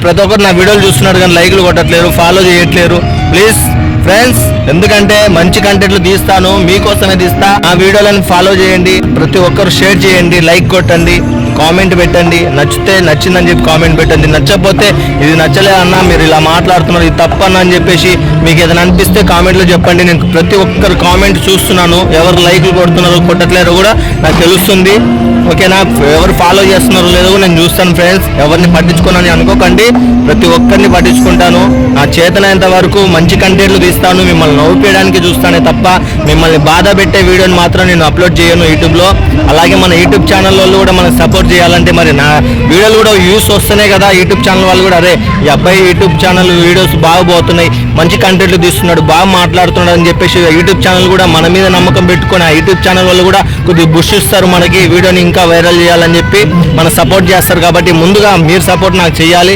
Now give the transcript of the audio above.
ప్రతి ఒక్కరు నా వీడియోలు చూస్తున్నారు కానీ లైక్లు కొట్టట్లేరు, ఫాలో చేయట్లేరు. ప్లీజ్ ఫ్రెండ్స్, ఎందుకంటే మంచి కంటెంట్లు తీస్తాను, మీకోసమే తీస్తా. ఆ వీడియోలను ఫాలో చేయండి, ప్రతి ఒక్కరు షేర్ చేయండి, లైక్ కొట్టండి, కామెంట్ పెట్టండి. నచ్చితే నచ్చిందని చెప్పి కామెంట్ పెట్టండి, నచ్చకపోతే ఇది నచ్చలేదన్నా, మీరు ఇలా మాట్లాడుతున్నారు, ఇది తప్పన్నా అని చెప్పేసి మీకు ఏదైనా అనిపిస్తే కామెంట్లో చెప్పండి. నేను ప్రతి ఒక్కరు కామెంట్ చూస్తున్నాను, ఎవరు లైక్లు కొడుతున్నారో కొట్టట్లేరో కూడా నాకు తెలుస్తుంది. ఓకేనా? ఎవరు ఫాలో చేస్తున్నారో లేదో నేను చూస్తాను. ఫ్రెండ్స్, ఎవరిని పట్టించుకోనని అనుకోకండి, ప్రతి ఒక్కరిని పట్టించుకుంటాను. నా చేతనైనంత వరకు మంచి కంటెంట్లు తీస్తాను, మిమ్మల్ని నవ్వుపేయడానికి చూస్తానే తప్ప మిమ్మల్ని బాధ పెట్టే వీడియోని మాత్రం నేను అప్లోడ్ చేయను యూట్యూబ్లో. అలాగే మన యూట్యూబ్ ఛానల్ వాళ్ళు కూడా మనకు సపోర్ట్ చేయాలంటే మరి నా వీడియోలు కూడా వ్యూస్ వస్తున్నాయి కదా, యూట్యూబ్ ఛానల్ వాళ్ళు కూడా అరే ఈ అబ్బాయి యూట్యూబ్ ఛానల్ వీడియోస్ బాగా పోతున్నాయి, మంచి కంటెంట్లు తీస్తున్నాడు, బాగా మాట్లాడుతున్నాడు అని చెప్పేసి యూట్యూబ్ ఛానల్ కూడా మన మీద నమ్మకం పెట్టుకొని ఆ యూట్యూబ్ ఛానల్ వాళ్ళు కూడా కొద్దిగా బుష్ ఇస్తారు మనకి, వీడియోని ఇంకా వైరల్ చేయాలని చెప్పి మన సపోర్ట్ చేస్తారు. కాబట్టి ముందుగా మీరు సపోర్ట్ నాకు చేయాలి.